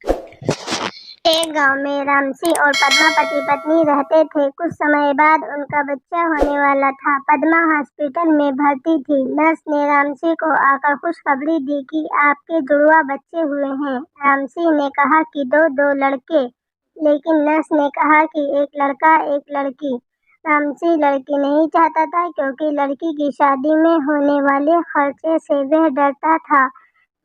एक गांव में रामसी और पद्मा पति पत्नी रहते थे। कुछ समय बाद उनका बच्चा होने वाला था। पद्मा हॉस्पिटल में भर्ती थी। नर्स ने रामसी को आकर खुशखबरी दी कि आपके जुड़वा बच्चे हुए हैं। रामसी ने कहा कि दो लड़के, लेकिन नर्स ने कहा कि एक लड़का एक लड़की। रामसी लड़की नहीं चाहता था क्योंकि लड़की की शादी में होने वाले खर्चे से वह डरता था।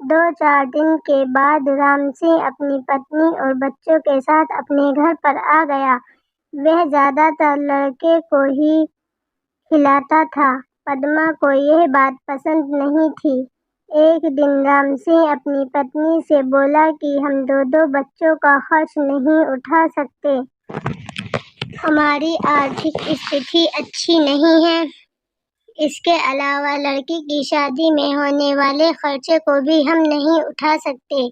2-4 दिन के बाद रामसी अपनी पत्नी और बच्चों के साथ अपने घर पर आ गया। वह ज्यादातर लड़के को ही खिलाता था। पद्मा को यह बात पसंद नहीं थी। एक दिन रामसी अपनी पत्नी से बोला कि हम दो बच्चों का खर्च नहीं उठा सकते। हमारी आर्थिक स्थिति अच्छी नहीं है। इसके अलावा लड़की की शादी में होने वाले खर्चे को भी हम नहीं उठा सकते।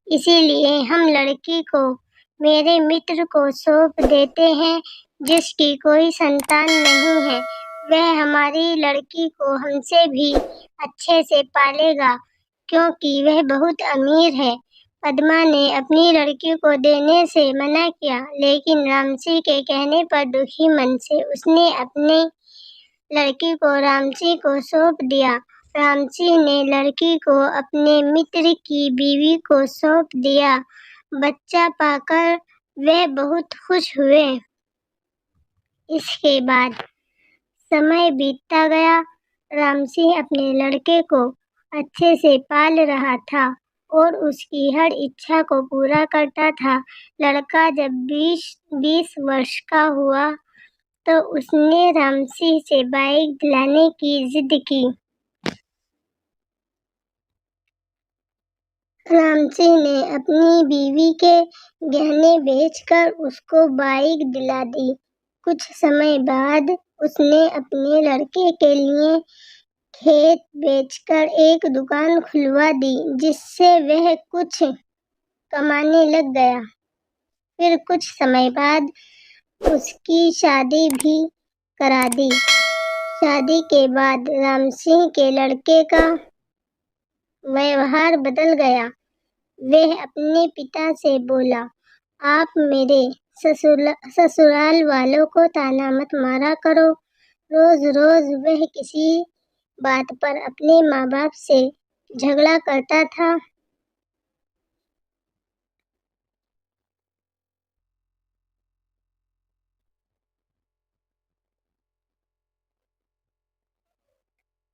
इसीलिए हम लड़की को मेरे मित्र को सौंप देते हैं, जिसकी कोई संतान नहीं है। वह हमारी लड़की को हमसे भी अच्छे से पालेगा, क्योंकि वह बहुत अमीर है। पद्मा ने अपनी लड़की को देने से मना किया, लेकिन रामसी के कहने पर दुखी मन से उसने अपनी लड़की को रामसी को सौंप दिया। रामसी ने लड़की को अपने मित्र की बीवी को सौंप दिया। बच्चा पाकर वे बहुत खुश हुए। इसके बाद समय बीतता गया। रामसी अपने लड़के को अच्छे से पाल रहा था और उसकी हर इच्छा को पूरा करता था। लड़का जब 20 वर्ष का हुआ तो उसने रामसी से बाइक दिलाने की जिद की। रामसी ने अपनी बीवी के गहने बेचकर उसको बाइक दिला दी। कुछ समय बाद उसने अपने लड़के के लिए खेत बेचकर एक दुकान खुलवा दी, जिससे वह कुछ कमाने लग गया। फिर कुछ समय बाद उसकी शादी भी करा दी। शादी के बाद रामसिंह के लड़के का व्यवहार बदल गया। वह अपने पिता से बोला, आप मेरे ससुराल वालों को ताना मत मारा करो। रोज रोज वह किसी बात पर अपने माँ बाप से झगड़ा करता था।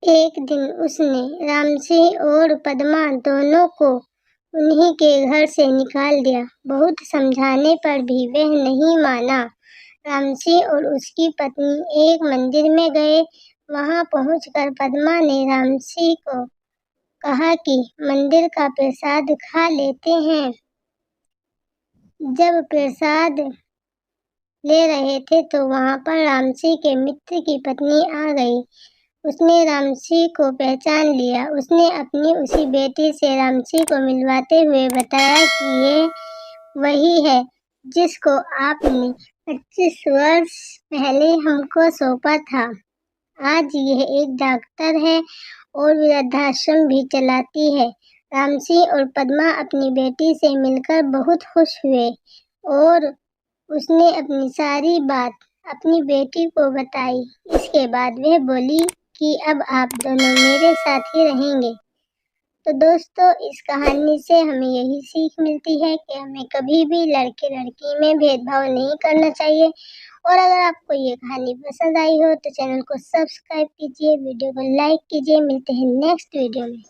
एक दिन उसने रामसी और पद्मा दोनों को उन्हीं के घर से निकाल दिया। बहुत समझाने पर भी वह नहीं माना। रामसी और उसकी पत्नी एक मंदिर में गए। वहां पहुंचकर पद्मा ने रामसी को कहा कि मंदिर का प्रसाद खा लेते हैं। जब प्रसाद ले रहे थे तो वहां पर रामसी के मित्र की पत्नी आ गई। उसने रामसी को पहचान लिया। उसने अपनी उसी बेटी से रामसी को मिलवाते हुए बताया कि ये वही है जिसको आपने 25 वर्ष पहले हमको सौंपा था। आज यह एक डॉक्टर है और वृद्धाश्रम भी चलाती है। रामसी और पद्मा अपनी बेटी से मिलकर बहुत खुश हुए और उसने अपनी सारी बात अपनी बेटी को बताई। इसके बाद वह बोली कि अब आप दोनों मेरे साथ ही रहेंगे। तो दोस्तों, इस कहानी से हमें यही सीख मिलती है कि हमें कभी भी लड़के लड़की में भेदभाव नहीं करना चाहिए। और अगर आपको ये कहानी पसंद आई हो तो चैनल को सब्सक्राइब कीजिए, वीडियो को लाइक कीजिए। मिलते हैं नेक्स्ट वीडियो में।